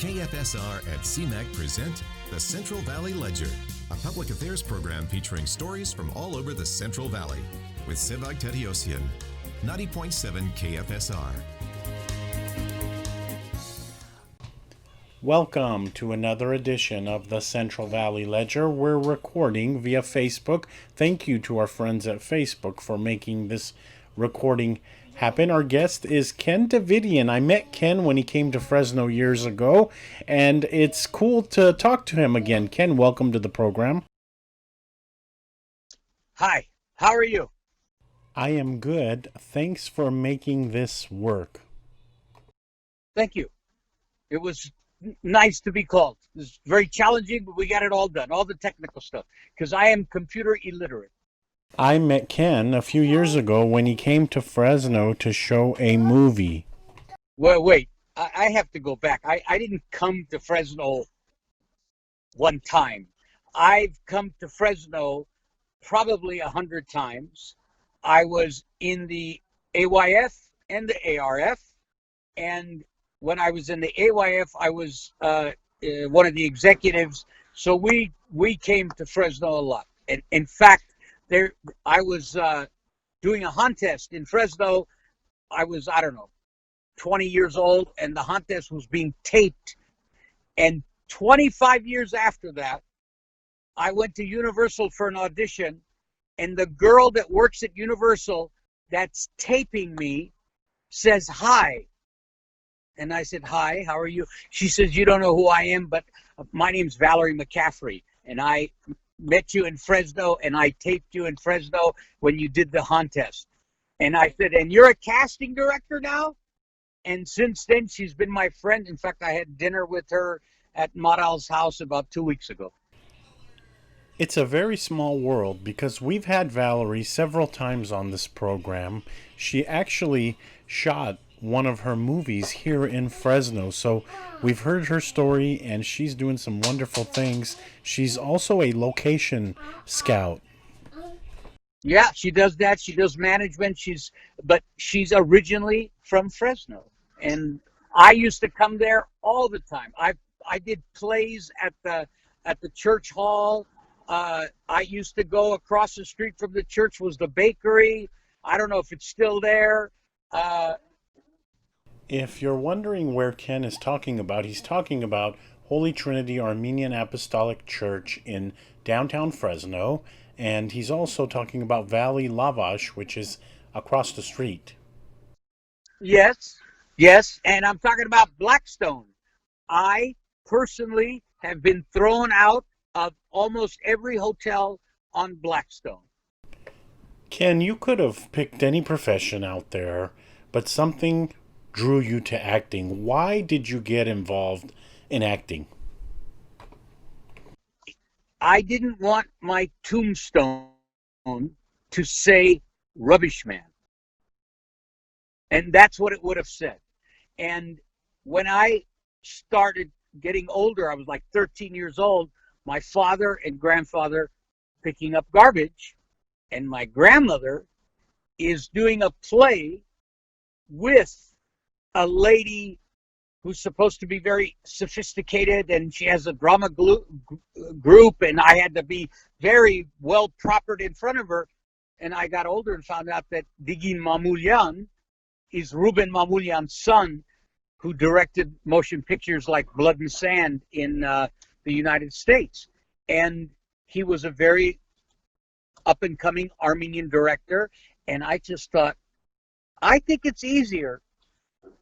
KFSR at CMAC present the Central Valley Ledger, a public affairs program featuring stories from all over the Central Valley with Sevag Tateosian, 90.7 KFSR. Welcome to another edition of the Central Valley Ledger. We're recording via Facebook. Thank you to our friends at Facebook for making this recording happen. Our guest is Ken Davitian. I met Ken when he came to Fresno years ago, and it's cool to talk to him again. Ken, welcome to the program. Hi, how are you? I am good. Thanks for making this work. Thank you. It was nice to be called. It was very challenging, but we got it all done, all the technical stuff, because I am computer illiterate. I met Ken a few years ago when he came to Fresno to show a movie. Well, wait, I have to go back. I didn't come to Fresno one time. I've come to Fresno probably 100 times. I was in the AYF and the ARF, and when I was in the AYF, I was one of the executives. So we came to Fresno a lot. And in fact, I was doing a hunt test in Fresno. I was, 20 years old, and the hunt test was being taped. And 25 years after that, I went to Universal for an audition, and the girl that works at Universal that's taping me says, "Hi." And I said, "Hi, how are you?" She says, "You don't know who I am, but my name's Valerie McCaffrey, and I met you in Fresno, and I taped you in Fresno when you did the hunt test." And I said, "And you're a casting director now?" And since then, she's been my friend. In fact, I had dinner with her at Maral's house about 2 weeks ago. It's a very small world because we've had Valerie several times on this program. She actually shot one of her movies here in Fresno, so we've heard her story, and she's doing some wonderful things. She's also a location scout. Yeah, she does that. She does management. But she's originally from Fresno, and I used to come there all the time. I did plays at the church hall. I used to go across the street from the church was the bakery. I don't know if it's still there. If you're wondering where Ken is talking about, he's talking about Holy Trinity Armenian Apostolic Church in downtown Fresno, and he's also talking about Valley Lavash, which is across the street. Yes, and I'm talking about Blackstone. I personally have been thrown out of almost every hotel on Blackstone. Ken, you could have picked any profession out there, but something drew you to acting. Why did you get involved in acting? I didn't want my tombstone to say Rubbish Man. And that's what it would have said. And when I started getting older, I was like 13 years old, my father and grandfather picking up garbage, and my grandmother is doing a play with a lady who's supposed to be very sophisticated, and she has a drama group, and I had to be very well propered in front of her. And I got older and found out that Digin Mamoulian is Ruben Mamoulian's son, who directed motion pictures like Blood and Sand in the United States. And he was a very up-and-coming Armenian director, and I just thought, I think it's easier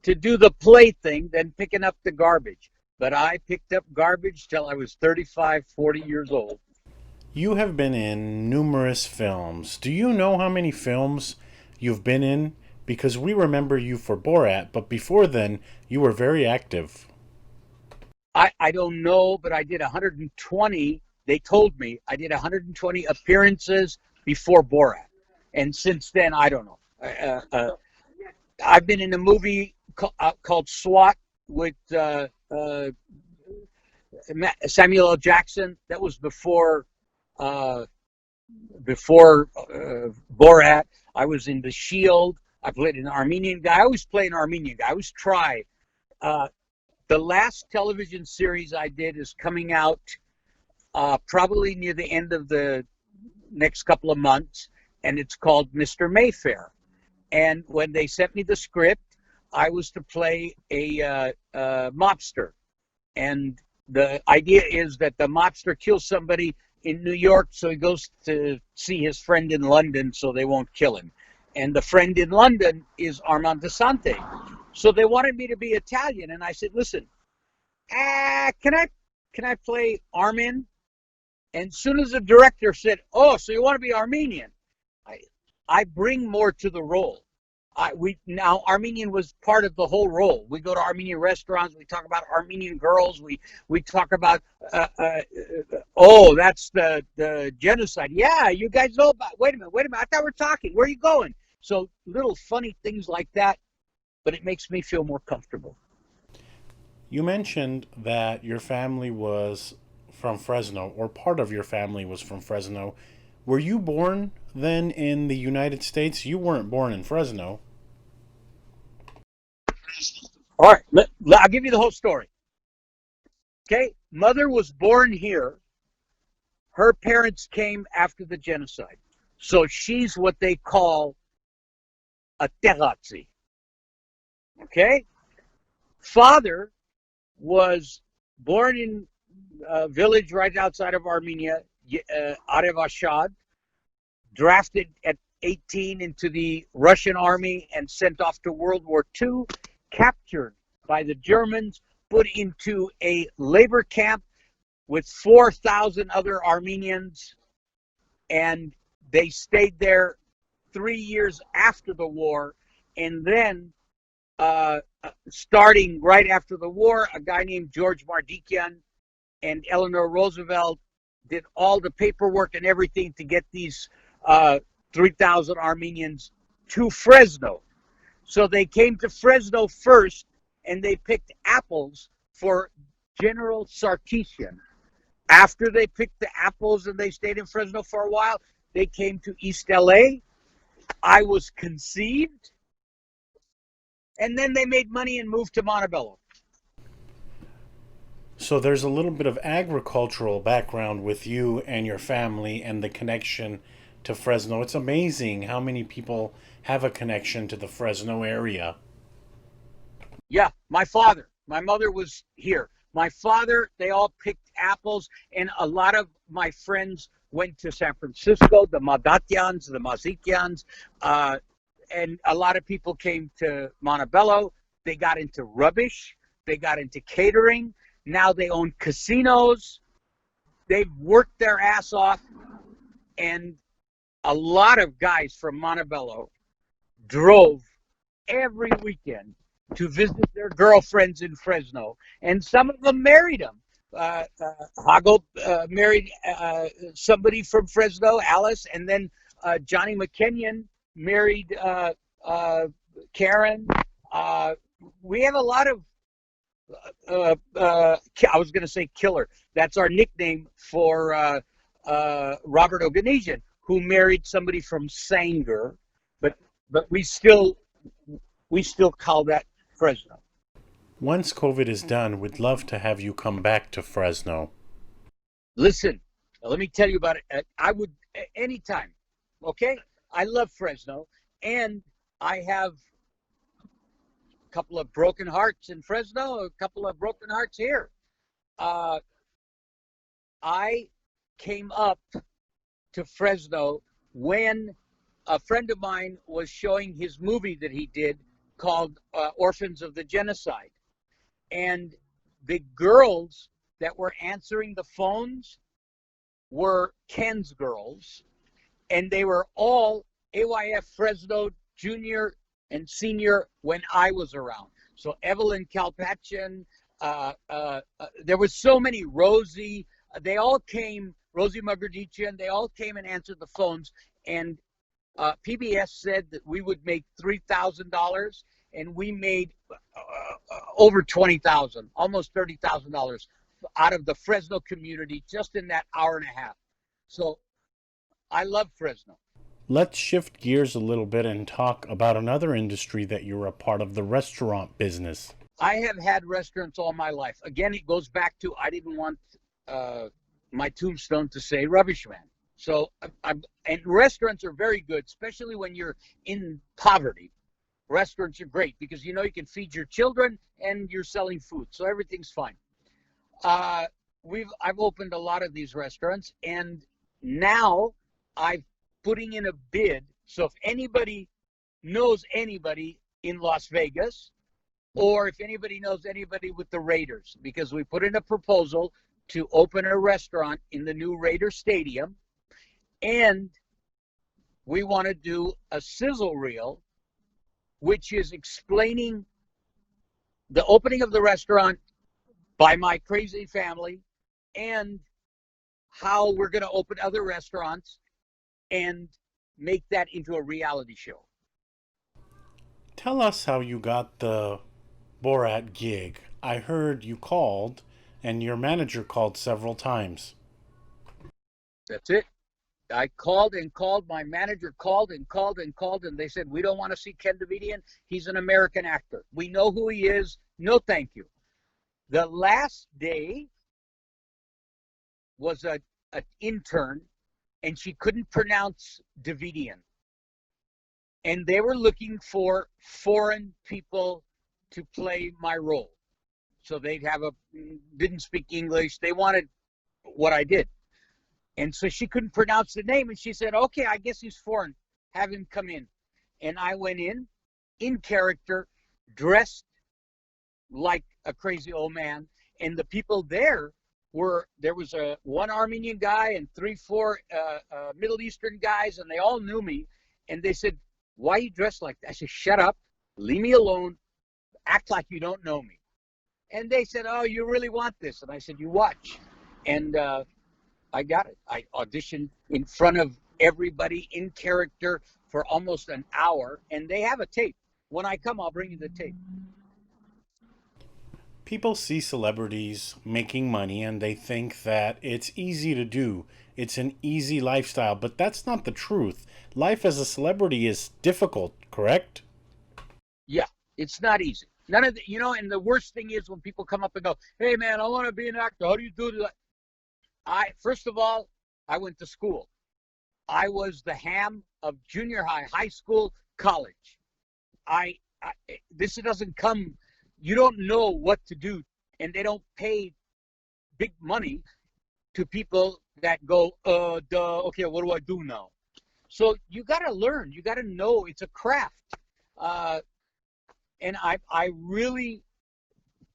to do the play thing than picking up the garbage. But I picked up garbage till I was 35, 40 years old. You have been in numerous films. Do you know how many films you've been in? Because we remember you for Borat, but before then, you were very active. I don't know, but I did 120. They told me I did 120 appearances before Borat. And since then, I don't know. I've been in a movie called SWAT with Samuel L. Jackson. That was before Borat. I was in The Shield. I played an Armenian guy. I always play an Armenian guy. I always try The last television series I did is coming out probably near the end of the next couple of months, and it's called Mr. Mayfair. And when they sent me the script, I was to play a mobster. And the idea is that the mobster kills somebody in New York, so he goes to see his friend in London so they won't kill him. And the friend in London is Armand Desante. So they wanted me to be Italian, and I said, listen, can I play Armin? And as soon as the director said, oh, so you want to be Armenian? I bring more to the role. Now Armenian was part of the whole role. We go to Armenian restaurants. We talk about Armenian girls. We talk about oh, that's the genocide. Yeah, you guys know about. Wait a minute. I thought we're talking. Where are you going? So little funny things like that, but it makes me feel more comfortable. You mentioned that your family was from Fresno, or part of your family was from Fresno. Were you born then in the United States? You weren't born in Fresno. All right, I'll give you the whole story. Okay, mother was born here. Her parents came after the genocide. So she's what they call a terrazzi. Okay? Father was born in a village right outside of Armenia, Arevashad, drafted at 18 into the Russian army and sent off to World War II, captured by the Germans, put into a labor camp with 4,000 other Armenians, and they stayed there 3 years after the war. And then starting right after the war, a guy named George Mardikian and Eleanor Roosevelt did all the paperwork and everything to get these 3,000 Armenians to Fresno. So they came to Fresno first, and they picked apples for General Sarkisian. After they picked the apples and they stayed in Fresno for a while, they came to East LA. I was conceived, and then they made money and moved to Montebello. So there's a little bit of agricultural background with you and your family and the connection to Fresno. It's amazing how many people have a connection to the Fresno area. Yeah, my mother was here. My father, they all picked apples, and a lot of my friends went to San Francisco, the Madatians, the Mazikians, and a lot of people came to Montebello. They got into rubbish. They got into catering. Now they own casinos. They've worked their ass off, and a lot of guys from Montebello drove every weekend to visit their girlfriends in Fresno, and some of them married them. Hago married somebody from Fresno, Alice, and then Johnny McKenyon married Karen. We have a lot of, I was going to say killer. That's our nickname for Robert Oganesian, who married somebody from Sanger, but we still call that Fresno. Once COVID is done, we'd love to have you come back to Fresno. Listen, let me tell you about it. I would anytime. Okay, I love Fresno, and I have a couple of broken hearts in Fresno, a couple of broken hearts here. I came up to Fresno when a friend of mine was showing his movie that he did called Orphans of the Genocide. And the girls that were answering the phones were Ken's girls, and they were all AYF Fresno junior and senior when I was around. So Evelyn Kalpatchian, there was so many, Rosie, they all came, Rosie Mugardician, they all came and answered the phones, and PBS said that we would make $3,000, and we made over $20,000, almost $30,000 out of the Fresno community just in that hour and a half. So I love Fresno. Let's shift gears a little bit and talk about another industry that you're a part of, the restaurant business. I have had restaurants all my life. Again, it goes back to I didn't want my tombstone to say rubbish man. So, and restaurants are very good, especially when you're in poverty. Restaurants are great because you know you can feed your children and you're selling food, so everything's fine. Uh, I've opened a lot of these restaurants, and now I'm putting in a bid. So if anybody knows anybody in Las Vegas, or if anybody knows anybody with the Raiders, because we put in a proposal to open a restaurant in the new Raider Stadium, and we want to do a sizzle reel, which is explaining the opening of the restaurant by my crazy family and how we're going to open other restaurants and make that into a reality show. Tell us how you got the Borat gig. I heard you called and your manager called several times. That's it. I called and called. My manager called and called and called, and they said, we don't want to see Ken Davitian. He's an American actor. We know who he is. No, thank you. The last day was an intern, and she couldn't pronounce Davitian. And they were looking for foreign people to play my role. So they'd have didn't speak English. They wanted what I did. And so she couldn't pronounce the name. And she said, okay, I guess he's foreign. Have him come in. And I went in character, dressed like a crazy old man. And the people there was one Armenian guy and 3-4 Middle Eastern guys, and they all knew me. And they said, why are you dressed like that? I said, shut up, leave me alone, act like you don't know me. And they said, oh, you really want this? And I said, you watch. And I got it. I auditioned in front of everybody in character for almost an hour, and they have a tape. When I come, I'll bring you the tape. People see celebrities making money and they think that it's easy to do. It's an easy lifestyle, but that's not the truth. Life as a celebrity is difficult, correct? Yeah, it's not easy. None of the, and the worst thing is when people come up and go, hey man, I want to be an actor. How do you do that? First of all, I went to school. I was the ham of junior high, high school, college. This doesn't come, you don't know what to do, and they don't pay big money to people that go, okay, what do I do now? So you got to learn, you got to know it's a craft. And I really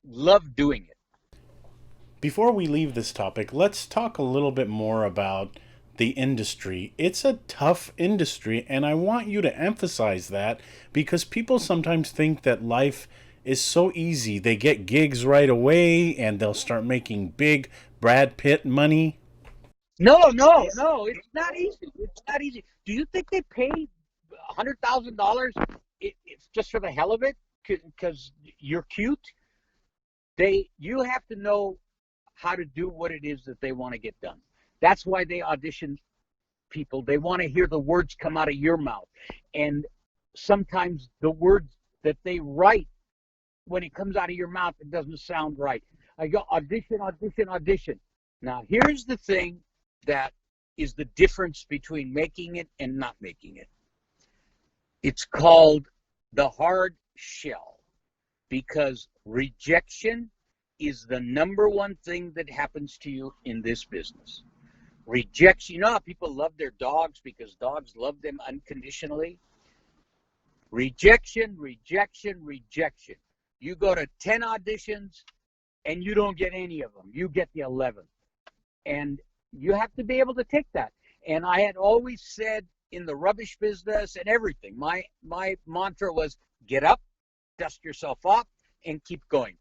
love doing it. Before we leave this topic, let's talk a little bit more about the industry. It's a tough industry, and I want you to emphasize that because people sometimes think that life is so easy. They get gigs right away and they'll start making big Brad Pitt money. No, it's not easy. It's not easy. Do you think they pay $100,000 it's just for the hell of it because you're cute? You have to know how to do what it is that they want to get done. That's why they audition people. They want to hear the words come out of your mouth. And sometimes the words that they write, when it comes out of your mouth, it doesn't sound right. I go audition, audition, audition. Now, here's the thing that is the difference between making it and not making it. It's called the hard shell, because rejection is the number one thing that happens to you in this business. Rejection, you know how people love their dogs because dogs love them unconditionally? Rejection, rejection, rejection. You go to 10 auditions and you don't get any of them. You get the 11th. And you have to be able to take that. And I had always said in the rubbish business and everything, my mantra was get up, dust yourself off, and keep going.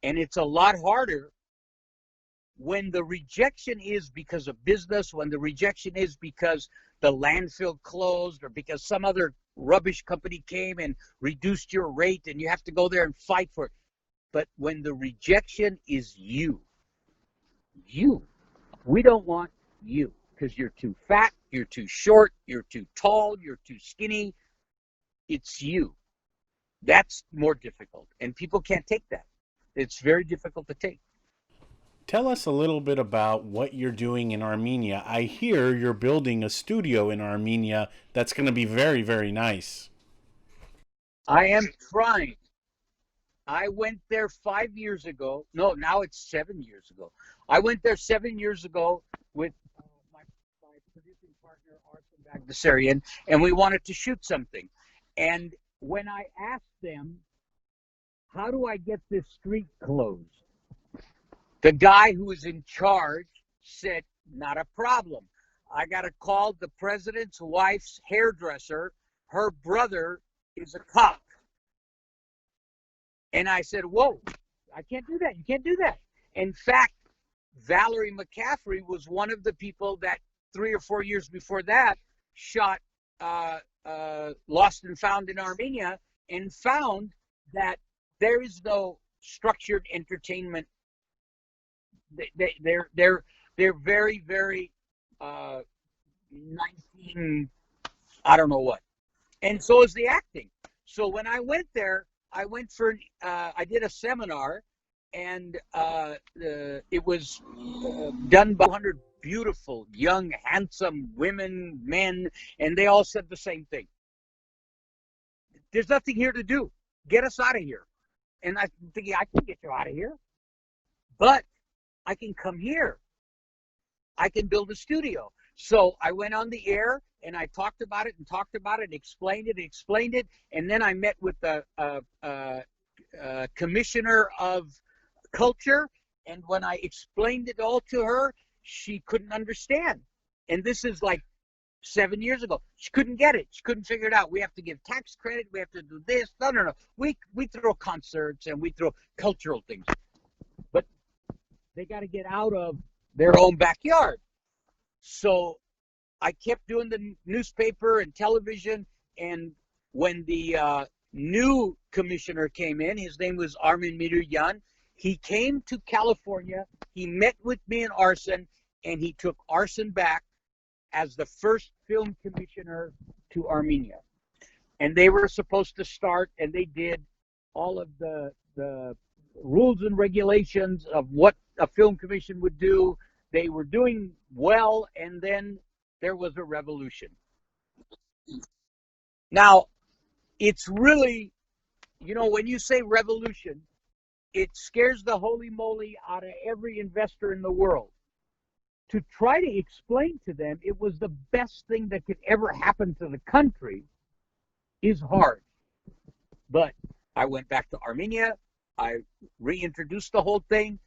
And it's a lot harder when the rejection is because of business, when the rejection is because the landfill closed or because some other rubbish company came and reduced your rate and you have to go there and fight for it. But when the rejection is you, we don't want you because you're too fat, you're too short, you're too tall, you're too skinny. It's you. That's more difficult, and people can't take that. It's very difficult to take. Tell us a little bit about what you're doing in Armenia. I hear you're building a studio in Armenia that's going to be very, very nice. I am trying. I went there 5 years ago. No, now it's 7 years ago. I went there 7 years ago with my producing partner, Sevag Tateosian, and we wanted to shoot something. And when I asked them, how do I get this street closed? The guy who was in charge said, not a problem. I got to call the president's wife's hairdresser. Her brother is a cop. And I said, whoa, I can't do that. You can't do that. In fact, Valerie McCaffrey was one of the people that 3 or 4 years before that shot Lost and Found in Armenia, and found that there is no structured entertainment. They're very, very 19, I don't know what. And so is the acting. So when I went there, I went for I did a seminar, and it was done by 100 beautiful, young, handsome women, men, and they all said the same thing. There's nothing here to do. Get us out of here. And I'm thinking, I can get you out of here, but I can come here. I can build a studio. So I went on the air and I talked about it, explained it. And then I met with the commissioner of culture. And when I explained it all to her, she couldn't understand. And this is like 7 years ago. She couldn't get it. She couldn't figure it out. We have to give tax credit. We have to do this. No. We throw concerts and we throw cultural things. But they got to get out of their own backyard. So I kept doing the newspaper and television. And when the new commissioner came in, his name was Armin Miryan. He came to California. He met with me and Arsen, and he took Arsen back as the first film commissioner to Armenia. And they were supposed to start, and they did all of the rules and regulations of what a film commission would do. They were doing well, and then there was a revolution. Now, it's really, when you say revolution, it scares the holy moly out of every investor in the world. To try to explain to them it was the best thing that could ever happen to the country is hard. But I went back to Armenia. I reintroduced the whole thing.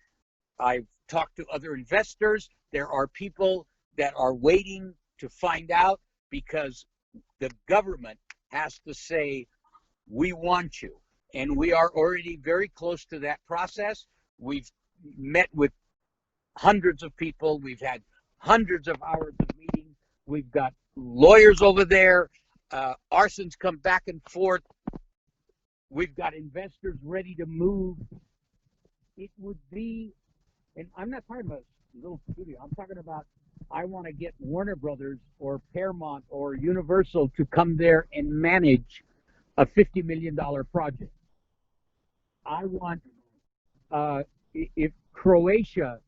I've talked to other investors. There are people that are waiting to find out, because the government has to say, we want you. And we are already very close to that process. We've met with hundreds of people. We've had hundreds of hours of meetings. We've got lawyers over there. Arsen's come back and forth. We've got investors ready to move. It would be, and I'm not talking about a little studio. I'm talking about, I want to get Warner Brothers or Paramount or Universal to come there and manage a $50 million project. I want, if Croatia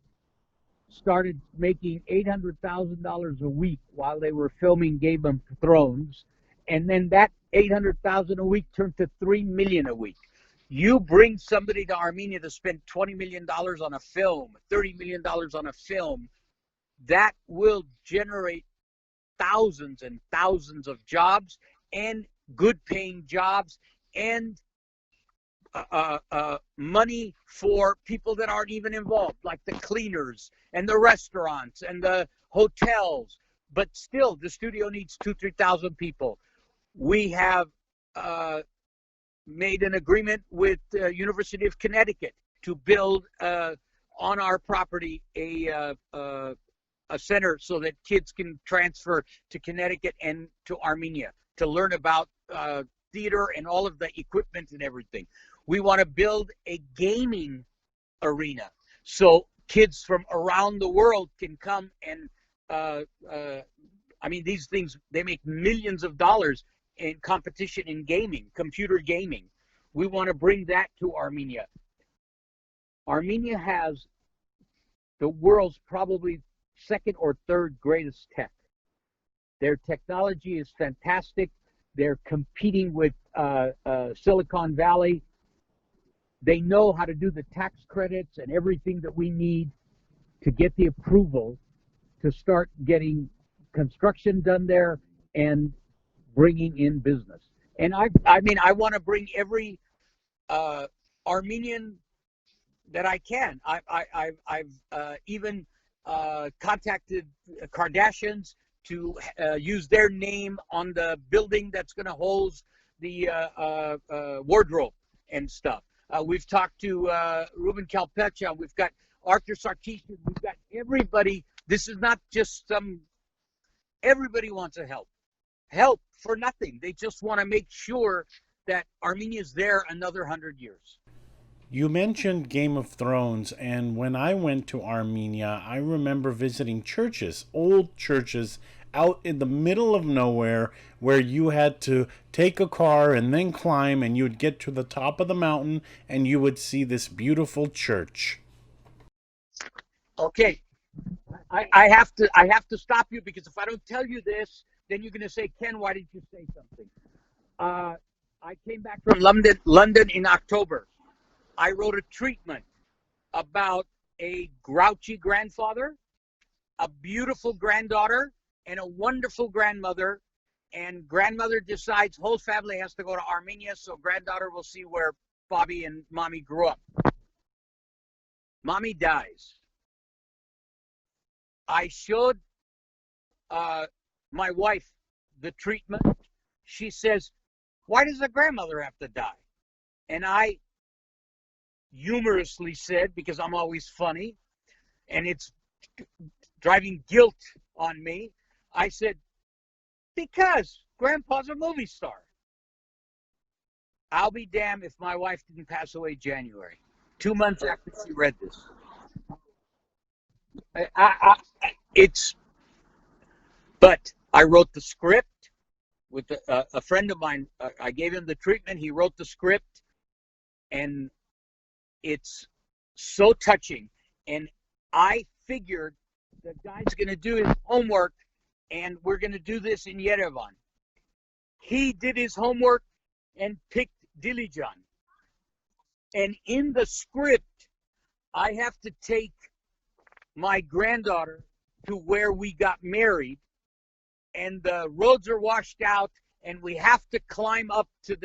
started making $800,000 a week while they were filming Game of Thrones, and then that $800,000 a week turned to $3 million a week. You bring somebody to Armenia to spend $20 million on a film, $30 million on a film, that will generate thousands and thousands of jobs, and good paying jobs, and money for people that aren't even involved, like the cleaners and the restaurants and the hotels. But still, the studio needs 2,000-3,000 people. We have made an agreement with the University of Connecticut to build on our property a center so that kids can transfer to Connecticut and to Armenia to learn about theater and all of the equipment and everything. We want to build a gaming arena so kids from around the world can come and these things, they make millions of dollars in competition in gaming, computer gaming. We want to bring that to Armenia. Armenia has the world's probably second or third greatest tech. Their technology is fantastic. They're competing with Silicon Valley. They know how to do the tax credits and everything that we need to get the approval to start getting construction done there and bringing in business. And I mean, I want to bring every Armenian that I can. I've even contacted Kardashians to use their name on the building that's going to host the wardrobe and stuff. We've talked to Ruben Kalpecha. We've got Arthur Sarkeesian. We've got everybody. This is not just everybody wants to help for nothing. They just want to make sure that Armenia is there another 100 years. You mentioned Game of Thrones, and when I went to Armenia, I remember visiting churches, old churches, out in the middle of nowhere, where you had to take a car and then climb, and you would get to the top of the mountain, and you would see this beautiful church. Okay, I have to stop you, because if I don't tell you this, then you're going to say, Ken, why didn't you say something? I came back from London in October. I wrote a treatment about a grouchy grandfather, a beautiful granddaughter, and a wonderful grandmother. And grandmother decides whole family has to go to Armenia, so granddaughter will see where Bobby and Mommy grew up. Mommy dies. I showed my wife the treatment. She says, why does the grandmother have to die? And I humorously said, because I'm always funny, and it's driving guilt on me, I said, because Grandpa's a movie star. I'll be damned if my wife didn't pass away January, 2 months after she read this. But I wrote the script with a friend of mine. I gave him the treatment. He wrote the script, and it's so touching. And I figured the guy's going to do his homework, and we're going to do this in Yerevan. He did his homework and picked Dilijan. And in the script, I have to take my granddaughter to where we got married, and the roads are washed out, and we have to climb up to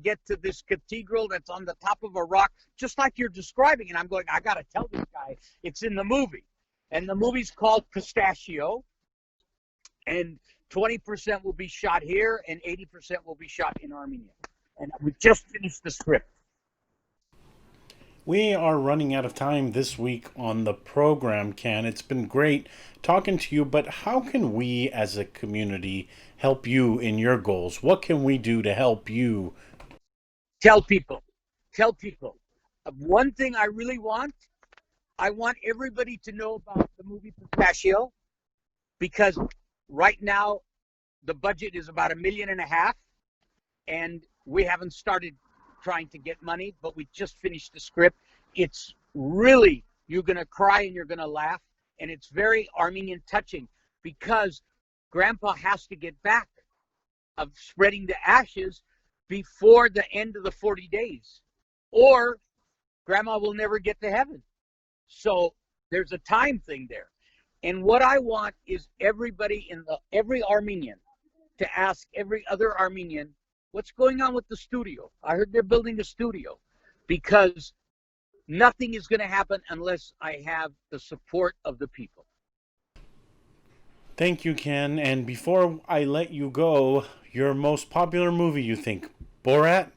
get to this cathedral that's on the top of a rock, just like you're describing. And I'm going, I got to tell this guy, it's in the movie. And the movie's called Pistachio, and 20% will be shot here, and 80% will be shot in Armenia. And we just finished the script. We are running out of time this week on the program, Ken. It's been great talking to you, but how can we as a community help you in your goals? What can we do to help you? Tell people. One thing I really want, I want everybody to know about the movie Pistachio, because right now the budget is about $1.5 million, and we haven't started trying to get money, but we just finished the script. It's really, you're going to cry and you're going to laugh, and it's very Armenian touching, because Grandpa has to get back of spreading the ashes before the end of the 40 days, or Grandma will never get to heaven. So there's a time thing there. And what I want is everybody every Armenian to ask every other Armenian, what's going on with the studio? I heard they're building a studio, because nothing is going to happen unless I have the support of the people. Thank you, Ken. And before I let you go, your most popular movie, you think? Borat?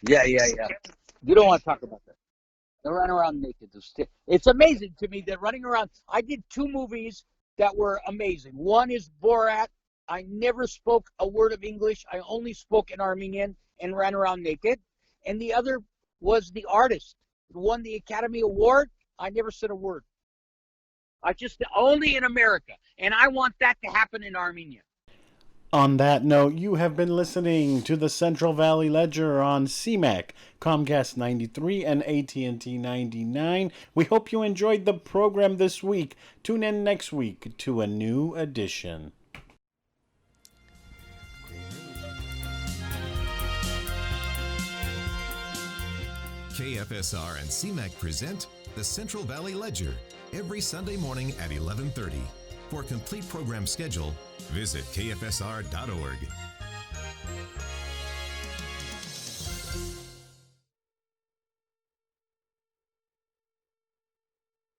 Yeah. You don't want to talk about that. They run around naked. It's amazing to me that running around. I did 2 movies that were amazing. One is Borat. I never spoke a word of English. I only spoke in Armenian and ran around naked. And the other was The Artist. It won the Academy Award. I never said a word. I just only in America. And I want that to happen in Armenia. On that note, you have been listening to the Central Valley Ledger on CMAC, Comcast 93, and AT&T 99. We hope you enjoyed the program this week. Tune in next week to a new edition. KFSR and CMAC present the Central Valley Ledger every Sunday morning at 11:30. For a complete program schedule, visit kfsr.org.